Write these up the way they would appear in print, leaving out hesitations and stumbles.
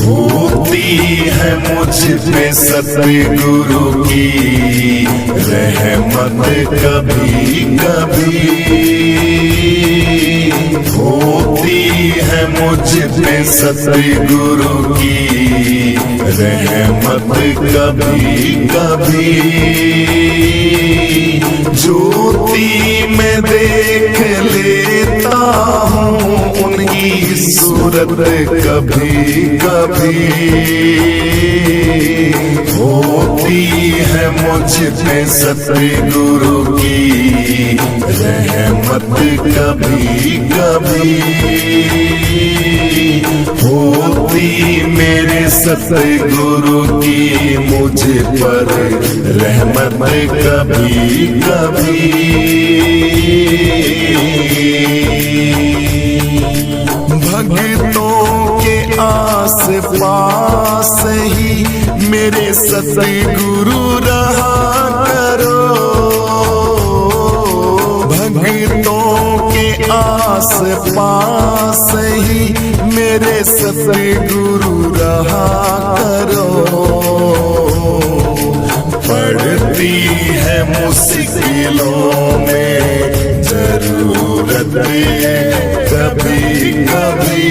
होती है मुझ पे सतगुरु की रहमत कभी कभी, होती है मुझ पे सतगुरु की रहमत कभी कभी। ज्योति में देख लेता हूँ उनकी सूरत कभी कभी, होती है मुझ पे सतगुरु की रहमत कभी कभी, होती मेरे सतगुरु की मुझ पर रहमत कभी कभी। भक्तों के आस पास ही मेरे सतगुरु रहा करो, भक्तों के आस पास ही मेरे सतगुरु रहा करो। पड़ती है मुश्किलों में जरूरत कभी कभी,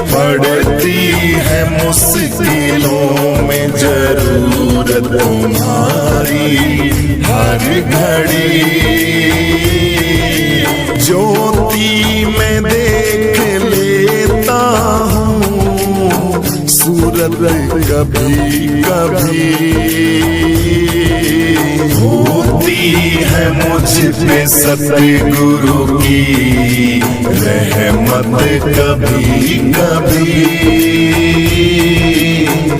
पड़ती है मुश्किलों में जरूरत तुम्हारी हर घड़ी। ज्योति में देख लेता हूँ सूरत कभी कभी, होती है मुझ पे सतगुरु की रहमत कभी कभी,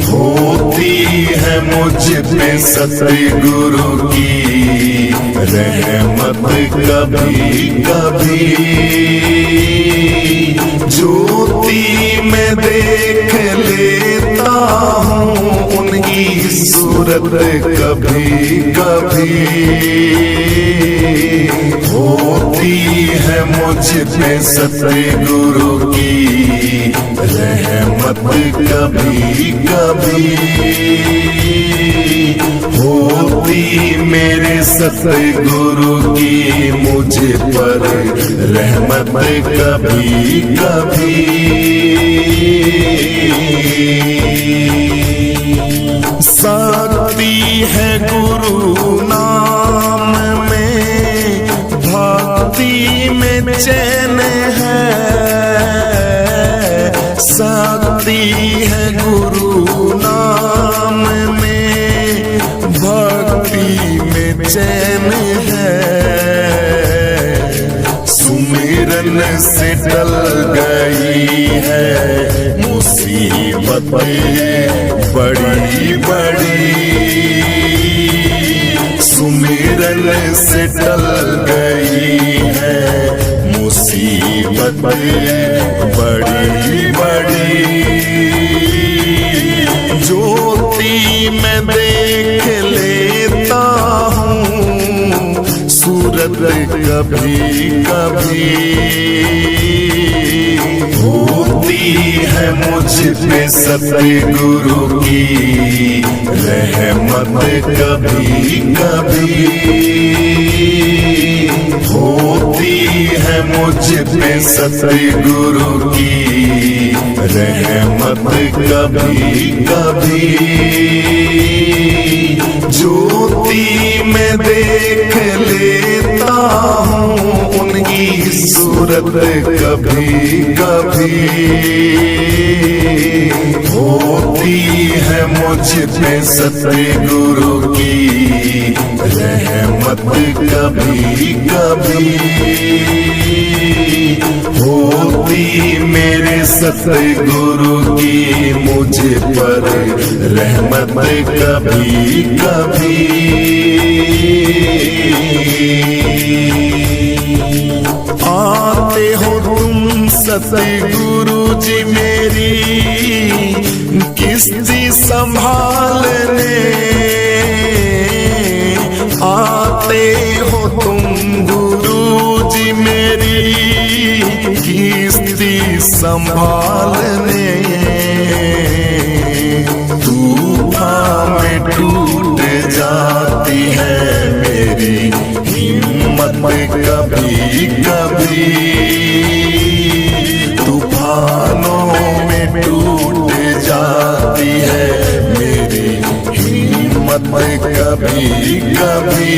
होती है मुझ पे सतगुरु की रहमत कभी कभी। ज्योति में देख लेता हूँ उनकी सूरत कभी कभी, होती है मुझ पे सतगुरु की रहमत कभी कभी, होती मेरे सतगुरु की मुझ पर रहमत कभी कभी। शक्ति है गुरु नाम में, भक्ति में चैन है, शक्ति है गुरु नाम में, भक्ति में चैन है। सुमिरन से टल गई है मुसीबतें बड़ी बड़ी, सुमिरन से टल गई है मुसीबतें बड़ी बड़ी। ज्योति में देख लेता हूँ सूरत कभी कभी, होती है मुझ पे सतगुरु की रहमत कभी कभी, होती है मुझ पे सतगुरु की रहमत कभी कभी। ज्योति में देख लेता हूँ उनकी सूरत कभी कभी, होती है मुझ पे सतगुरु की रहमत कभी कभी, होती मेरे सतगुरु की मुझ पर रहमत कभी कभी। आते हो तुम सतगुरु जी मेरी किस्ती संभालने, आते हो तुम गुरु जी मेरी किस्ती संभालने। तूफान में टूट जाती है मेरी हिम्मत कभी कभी। तूफानों में टूट जाती है मेरी हिम्मत कभी कभी।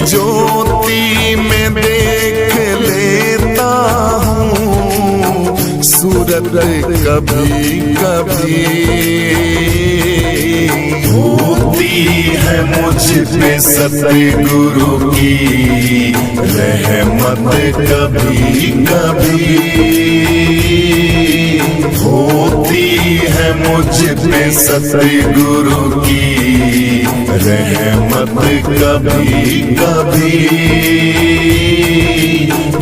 ज्योति में देख लेता हूँ सूरत कभी कभी। होती है मुझ पे सतगुरु की रहमत कभी कभी। होती है मुझ पे सतगुरु की रहमत कभी कभी।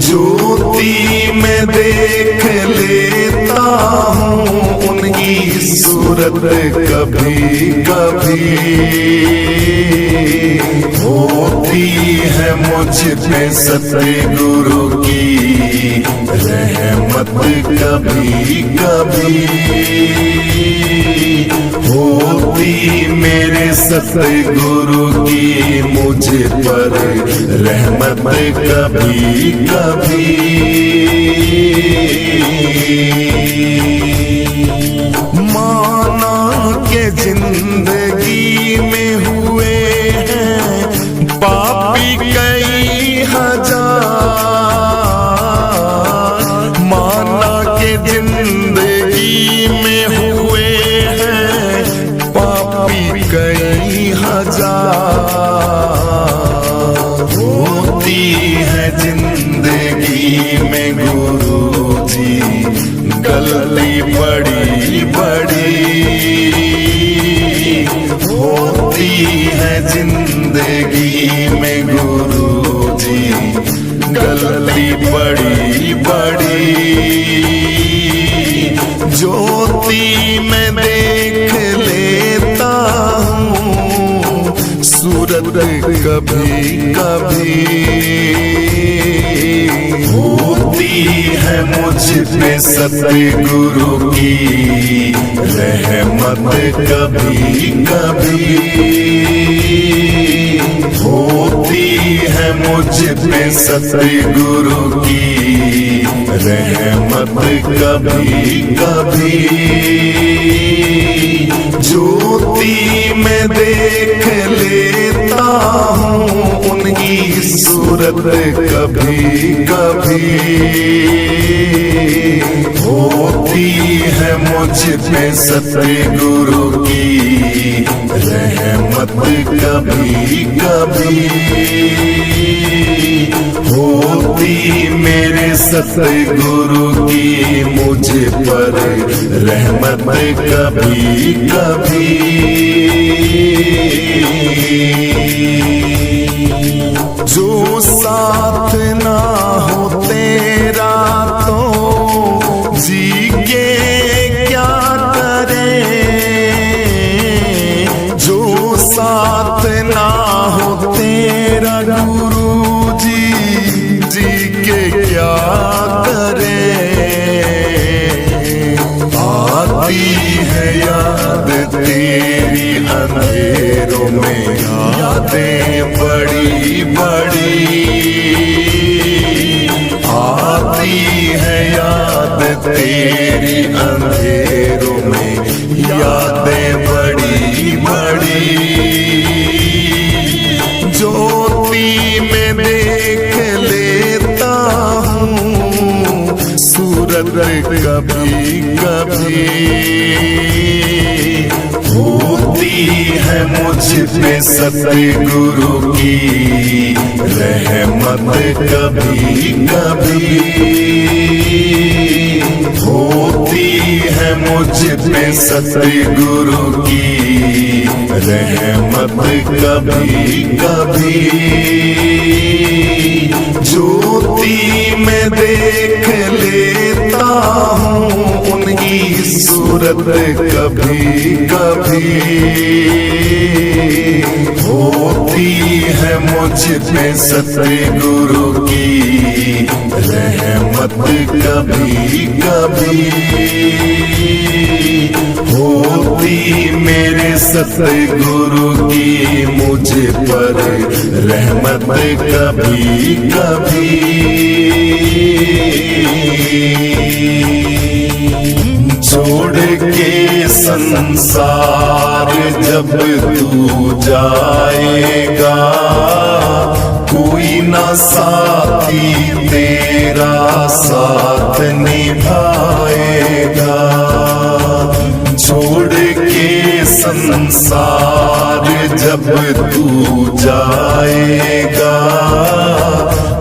ज्योति में देख लेता हूँ उनकी सूरत कभी कभी। होती है मुझ पे सतगुरु की रहमत कभी कभी। होती मेरे सतगुरु की मुझ पर रहमत कभी कभी। माना के जिंदगी में हुए हैं पापी कई हजार। माना के जिंदगी में हुए हैं पापी कई हजार। होती है जिंदगी में गुरु जी गलती बड़ी बड़ी। होती है जिंदगी में गुरु जी गलती बड़ी बड़ी। ज्योति में देख लेता हूँ सूरत कभी कभी। होती है मुझ पे सतगुरु की रहमत कभी कभी। होती है मुझ पे सतगुरु की रहमत कभी कभी। ज्योति में देख लेता हूँ उनकी सूरत कभी कभी। होती है मुझ पे सतगुरु की रहमत कभी कभी। होती मेरे सतगुरु की मुझ पर रहमत कभी कभी। जो साथ ना हो तेरा तो जी के क्या करे। जो साथ ना हो तेरा गुरु जी के क्या करे। आती है याद तेरी अंधेरों में यादें बड़ी बड़ी। आती है याद तेरी अंधेरों में यादें बड़ी बड़ी। ज्योति में देख लेता हूँ सूरत कभी कभी। होती है मुझ पे सतगुरु की रहमत कभी कभी। होती है मुझ पे सतगुरु की रहमत कभी कभी। ज्योति में देख लेता हूँ उनकी सूरत कभी कभी। होती है मुझ पे सतगुरु की रहमत कभी कभी होती मेरे सतगुरु की मुझ पर रहमत कभी कभी। छोड़ के संसार जब तू जाएगा, कोई ना साथी तेरा साथ निभाएगा। छोड़ के संसार जब तू जाएगा,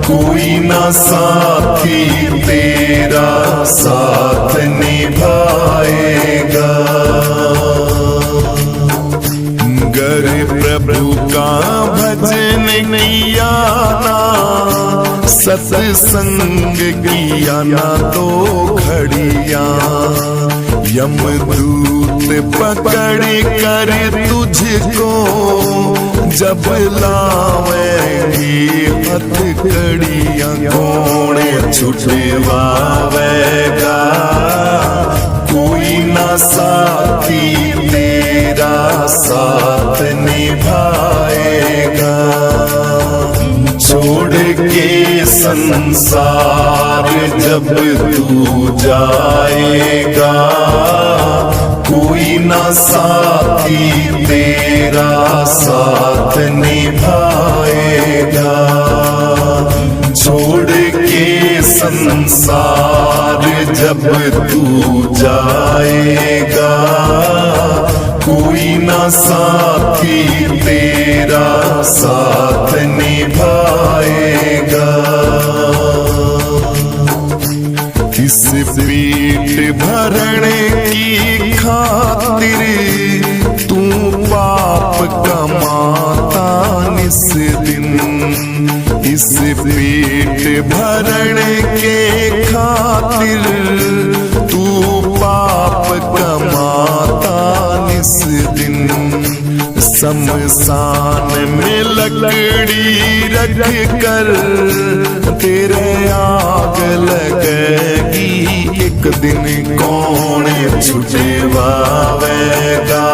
कोई ना साथी तेरा साथ निभाएगा। गर प्रभु का भजन किया ना, सत्संग किया ना तो घड़ियां यमदूत पकड़ कर तुझको जब लावेगी हथकड़ियां। कौन छुटवावेगा, कोई ना साथी तेरा साथ निभाएगा। छोड़ के संसार जब तू जाएगा, कोई ना साथी तेरा साथ निभाएगा। छोड़ के संसार जब तू जाएगा, कोई ना साथी तेरा साथ निभाएगा। इस पेट भरने की खातिर तू पाप कमाता निस दिन। इस पेट भरने के खातिर तू पाप कमाता निस दिन। शमशान में लकड़ी रख कर तेरे आग लगेगी एक दिन। कौन छुटवावेगा,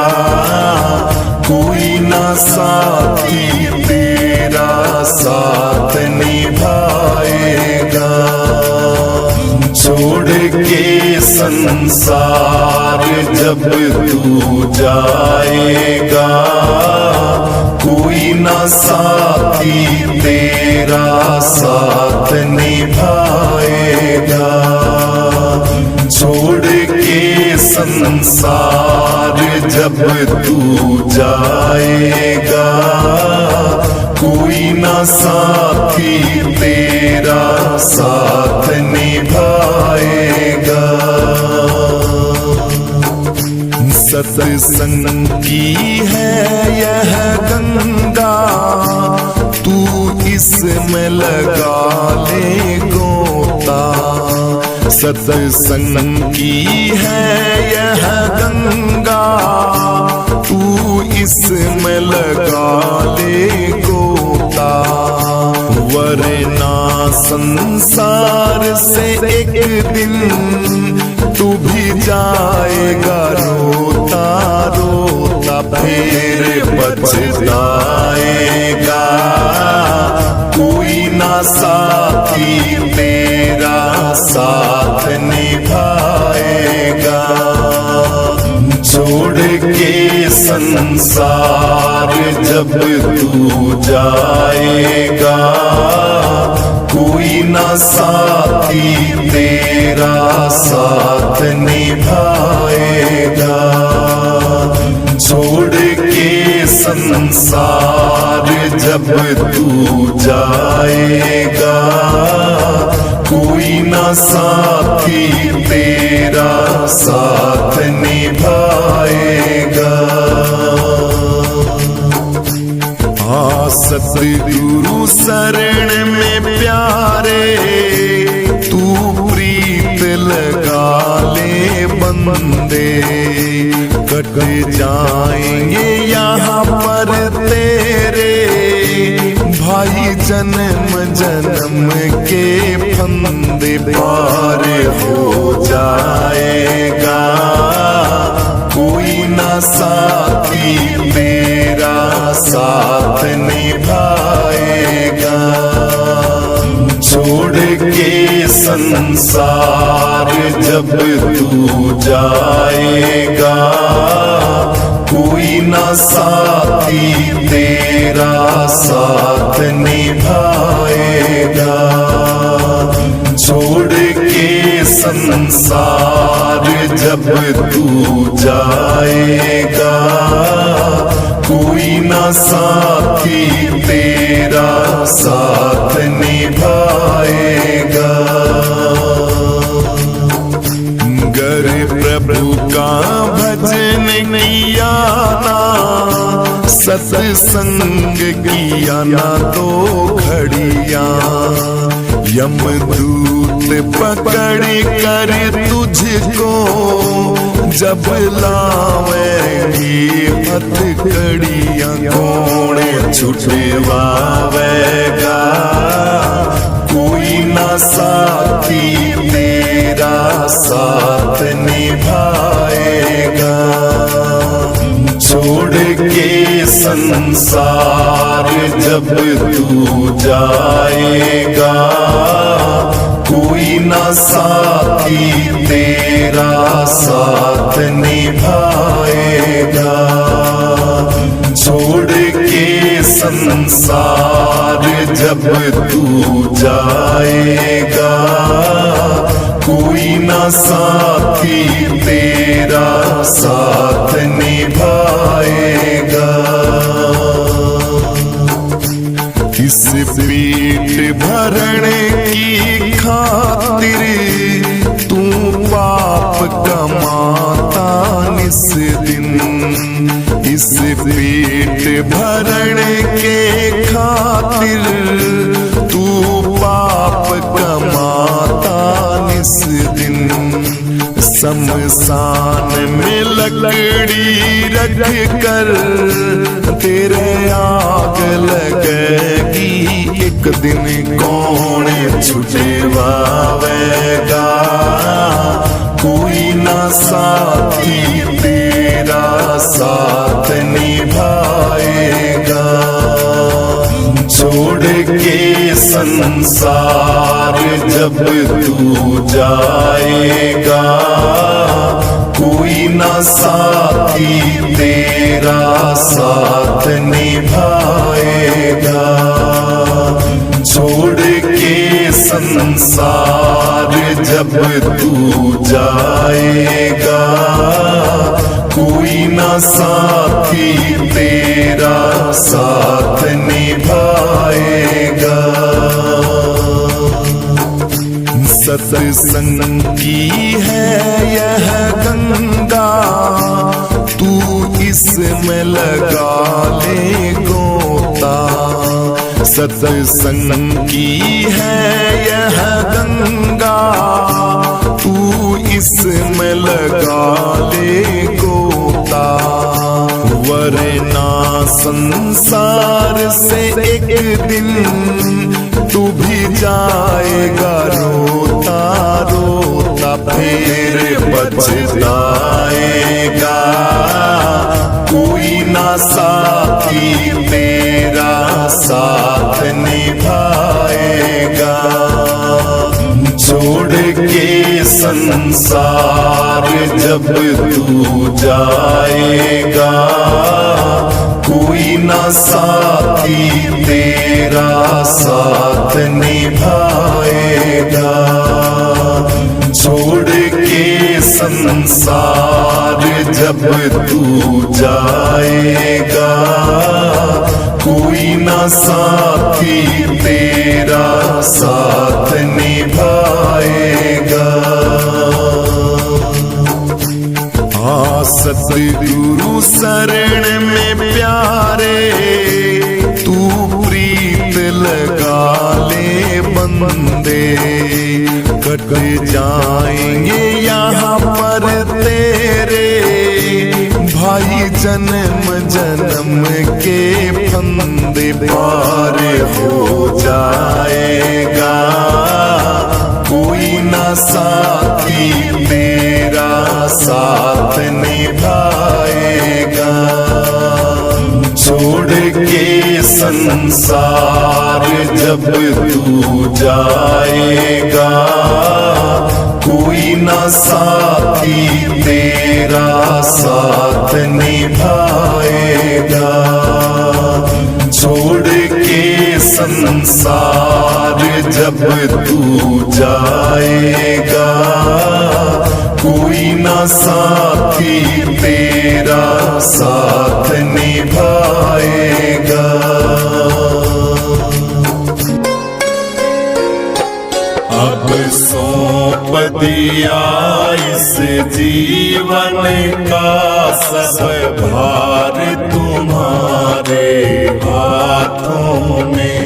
कोई ना साथी तेरा साथ निभाएगा। छोड़ के संसार जब तू जाएगा, कोई ना साथी तेरा साथ निभाएगा। छोड़ के संसार जब तू जाएगा, कोई ना साथी तेरा साथ निभाएगा। सत्संग की है यह गंगा, तू इसमें लगा ले गोता। सत्संग की है यह गंगा, तू इसमें लगा ले गोता। वरना संसार से एक दिन तू भी जाएगा रोता रोता। फिर पछताएगा, कोई ना साथी तेरा साथ निभाएगा। छोड़ के संसार जब तू जाएगा, कोई ना साथी तेरा साथ निभाएगा। छोड़ के संसार जब तू जाएगा, कोई ना साथी तेरा साथ निभाएगा। सतगुरु शरण में प्यारे तू प्रीत लगा ले बंदे। कट जाएंगे यहाँ पर तेरे भाई जन्म जन्म के फंदे पार हो जाएगा। कोई ना साथी तेरा साथ निभाएगा। छोड़ के संसार जब तू जाएगा, कोई ना साथी तेरा साथ निभाएगा। छोड़ के संसार जब तू जाएगा, कोई ना साथी तेरा साथ निभाएगा। गर प्रभु का भजन किया ना, सत्संग किया ना तो घड़ियां, यमदूत पकड़ कर तुझको जब लावेंगी हथकड़ियां, कौन छुटवावेगा। कोई ना साथी तेरा साथ निभाएगा। छोड़ के संसार जब तू जाएगा, कोई ना साथी तेरा साथ निभाएगा। छोड़ के संसार जब तू जाएगा, कोई ना साथी तेरा साथ निभाएगा। इस पेट भरने की खातिर तू पाप कमाता निस दिन। इस पेट भरने के खातिर तू पाप कमाता निस दिन। शमशान में लकड़ी रख कर तेरे आग लगेगी एक दिन, कौन छुटवावेगा। कोई ना साथी तेरा साथ निभाएगा। छोड़ के संसार जब तू जाएगा, कोई ना साथी तेरा साथ निभाएगा। छोड़ के संसार जब तू जाएगा, कोई ना साथी तेरा साथ निभाएगा। सत्संग की है यह गंगा, तू इसमें लगा ले गोता। सत्संग की है यह गंगा, तू इसमें लगा ले गोता। वरना संसार से एक दिन तू भी जाएगा रोता रोता, फिर पछताएगा। कोई ना साथी तेरा साथ निभाएगा। छोड़ के संसार जब तू जाएगा, कोई ना साथी तेरा साथ निभाएगा। छोड़ के संसार जब तू जाएगा, कोई ना साथी तेरा साथ निभाएगा। सतगुरु शरण में प्यारे, तू प्रीत लगा ले बंदे। कट जाएंगे यहाँ पर तेरे भाई जन्म जन्म के फंदे पार हो जाएगा, कोई ना साथी तेरा साथ निभाएगा। छोड़ के संसार जब तू जाएगा, कोई ना साथी तेरा साथ निभाएगा। छोड़ के संसार जब तू जाएगा, कोई ना साथी तेरा साथ निभाएगा। अब सौंप दिया इस जीवन का सब भार तुम्हारे हाथों में।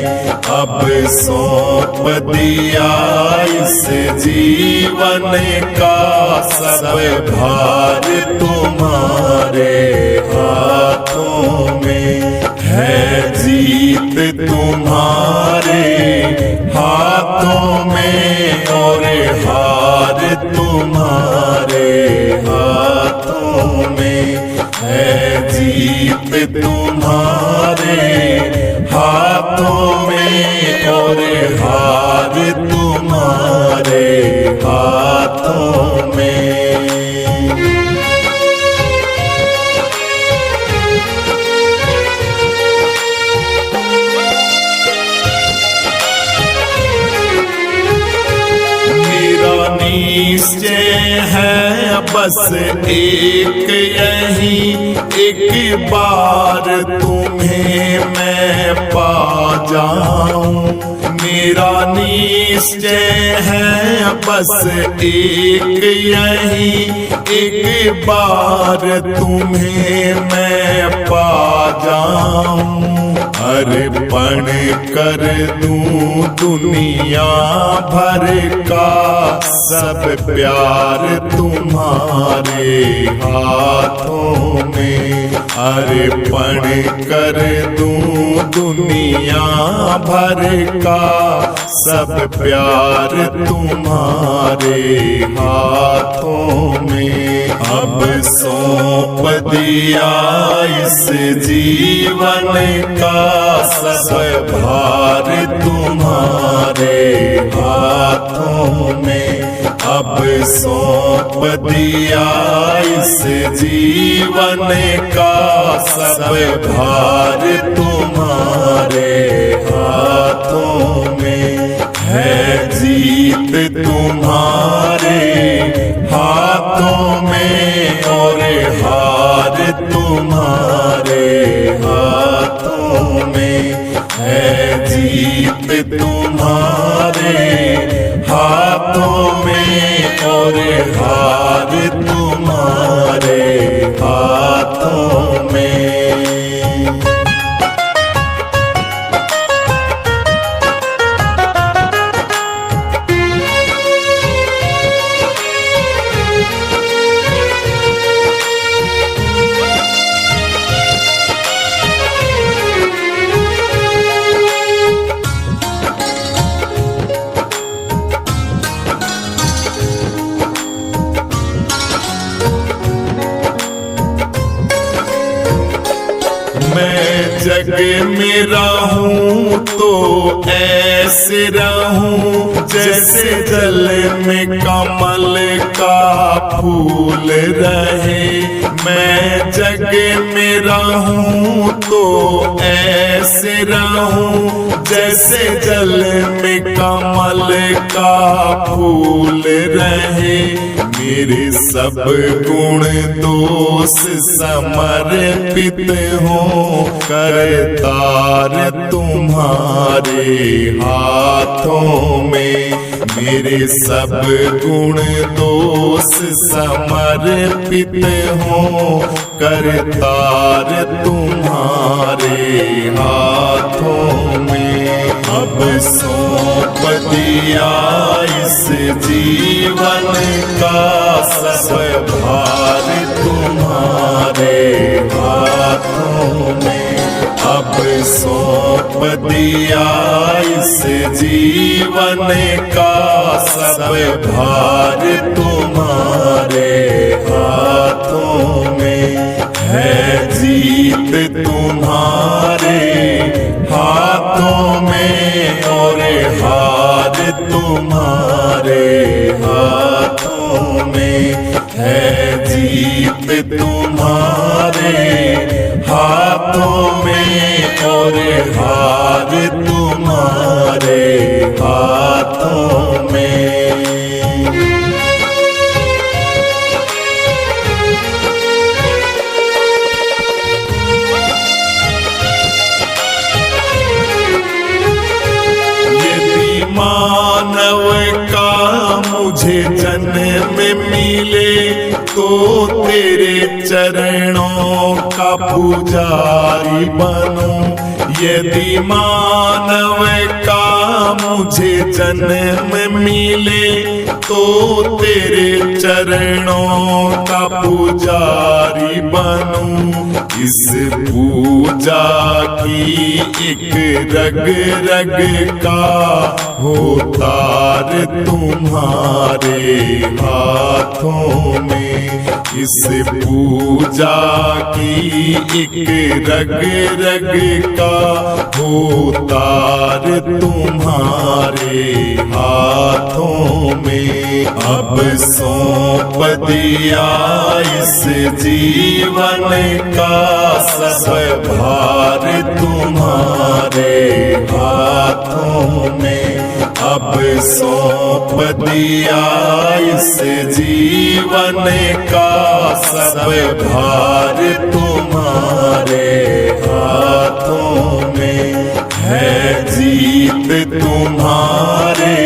अब सौंप दिया इस जीवन का सब भार तुम्हारे हाथों में। है जीत तुम्हारे हाथों में और हार तुम्हारे हाथों में। है जीत तुम्हारे हाथों में और हार तुम्हारे हाथों में। निश्चय है बस एक यही, एक बार तुम्हें मैं पा जाऊं। मेरा निश्चय है बस एक यही, एक बार तुम्हें मैं पा जाऊं। अर्पण कर दूं दुनिया भर का सब प्यार तुम्हारे हाथों में। अर्पण कर दूं दुनिया भर का सब प्यार तुम्हारे हाथों में। अब सौंप दिया इस जीवन का सब भार तुम्हारे हाथों में। अब सौंप दिया इस जीवन का सब भार तुम्हारे हाथों में। है जीत तुम्हारे हाथों में और हार तुम्हारे हाथों में। है जीत तुम्हारे हाथों में और हार तुम्हारे हाथों में। जग में रहूं तो ऐसे रहूं जैसे जल में कमल का फूल रहे। मैं जग में रहूं तो ऐसे रहूं जैसे जल में कमल का फूल रहे। मेरे सब गुण दोष समर्पित हों करतार तुम्हारे हाथों में। मेरे सब गुण दोष समर्पित हों करतार तुम्हारे हाथों में। अब सौंप दिया इस जीवन का सब भार तुम्हारे सौंप दिया इस जीवन का सब भार तुम्हारे हाथों में है। जीत तुम्हारे हाथों में और हार तुम्हारे हाथों में है। जीत तुम्हारे हाथों में और हार तुम्हारे हाथों में। मानव का मुझे जन्म मिले तो तेरे चरणों का पुजारी बनूं। यदि मानव का मुझे जन्म मिले तो तेरे चरणों का पुजारी बनूं। इस पूजा की एक रग रग का हो तार तुम्हारे हाथों में। इस पूजा की एक रग रग का हो तार तुम्हारे हाथों में। अब सौंप दिया इस जीवन का सब भार तुम्हारे हाथों में। अब सौंप दिया इस जीवन का सब भार तुम्हारे हाथों में है। जीत तुम्हारे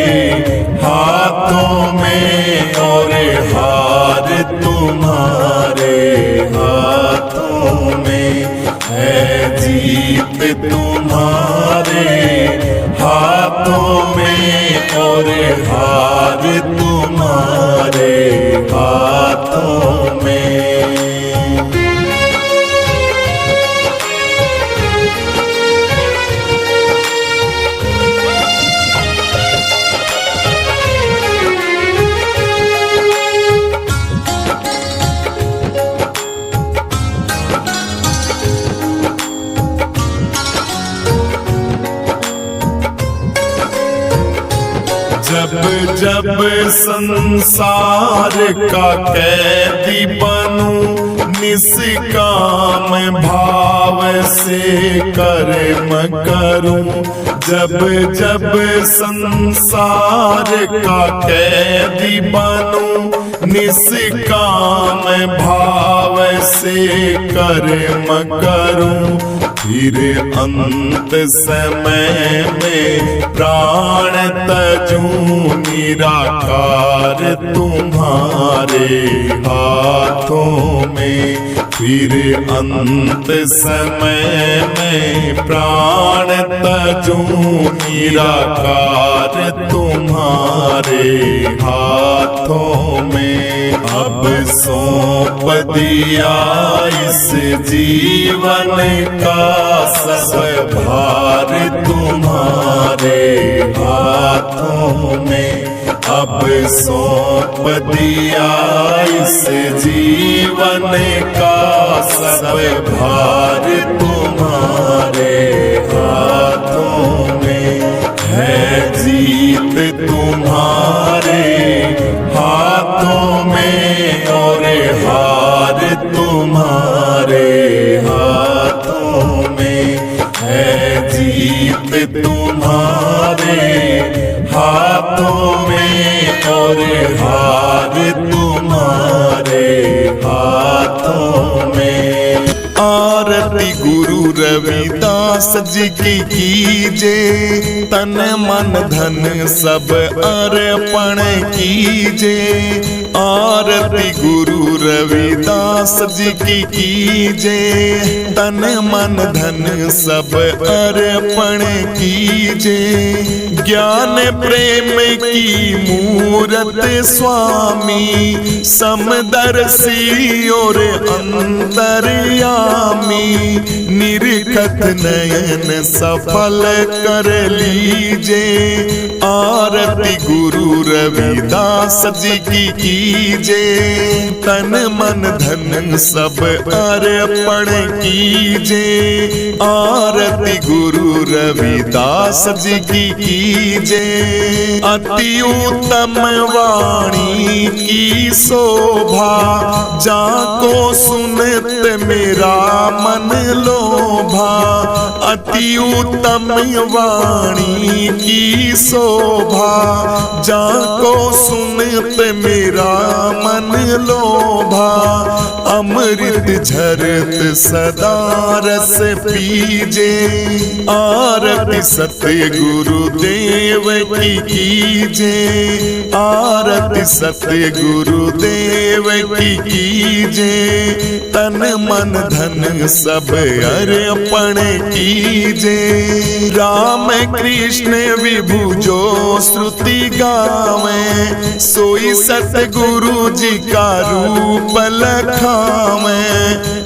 हाथों में और हार तुम्हारे हाथों में है। जीत तुम्हारे हाथों में और हार तुम्हारे हाथों में। जब जब संसार का कैदी बनूं निष्काम भाव से कर्म करूं। जब जब संसार का कैदी बनूं निष्काम भाव से कर्म करूं। फिर अंत समय में प्राण तजूं निराकार तुम्हारे हाथों में। फिर अंत समय में प्राण तजूं निराकार तुम्हारे हाथों में। अब सौंप दिया इस जीवन का सब भार तुम्हारे हाथों में। अब सौंप दिया इस जीवन का सब भार तुम्हारे हाथों में है। जीत तुम्हारे हाथों में और हार तुम्हारे हाथों में है। जीत तुम्हारे हाथों में और हार तुम्हारे हाथों में। आरती गुरु रविदास जी की कीजे, तन मन धन सब अर्पण कीजे। आरती गुरु रविदास जी की कीजे, तन मन धन सब अर्पण कीजे। ज्ञान प्रेम की मूरत स्वामी, समदर्शी और अंतर्यामी। निरखत नयन सफल कर लीजे। आरती गुरु रविदास जी की कीजे। तन मन धन सब अर्पण कीजे। आरती गुरु रविदास जी की कीजे। अति उत्तम वाणी की शोभा, जाको सुनत मेरा मन लोभा। अति उत्तम वाणी की शोभा, जाको सुनत मेरा मन लोभा। अमृत झरत सदा रस पीजे। आरती सत्य गुरुदेव की कीजे। आरती सत्य गुरुदेव की कीजे। तन मन धन सब अर्पण कीजे। राम कृष्ण विभु जो श्रुति गावे, सोई सतगुरु जी का रूप लखावे।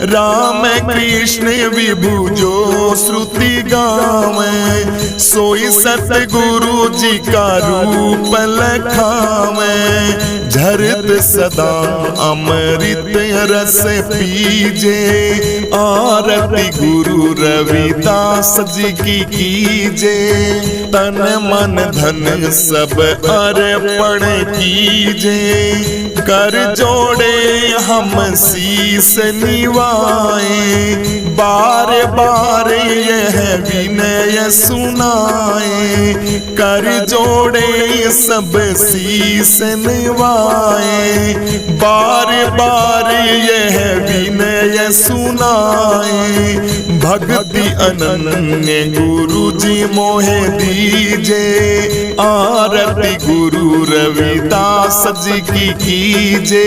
राम कृष्ण विभु जो श्रुति गावे, सोई सतगुरु जी का रूप लखावे। झरत सदा अमृत रस पीजे। आरती गुरु रविदास जी की कीजे। तन मन धन सब अर्पण कीजे। कर जोड़े हम शीस निवाए, बार बार यह विनय सुनाए। कर जोड़े सब शीस निवाए, बार बार यह विनय सुनाए। भक्ति अनन्य गुरु जी मोहे दीजे। आरती गुरु रविदास जी की कीजे।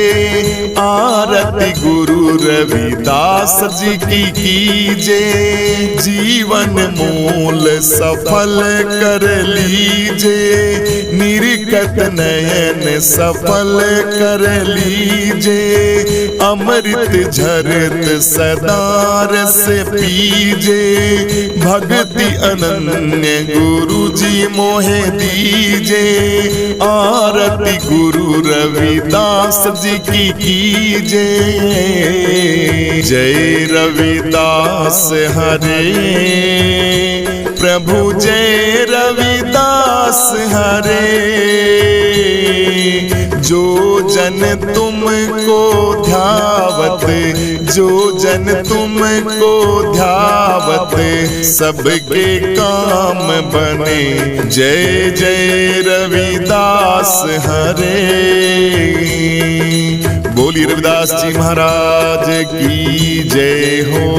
आरती गुरु रविदास जी की कीजे। जीवन मूल सफल कर लीजे। निरखत नयन सफल कर लीजे। अमृत झरत सदा रस पीजे। भक्ति अनन्य गुरु जी मोहे दीजे। आरती गुरु रविदास जी की कीजे। जय रविदास हरे प्रभु, जय रविदास हरे। जो जन तुमको ध्यावत, जो जन तुमको ध्यावत, सबके काम बने। जय जय रविदास हरे। बोलिए रविदास जी महाराज की जय हो।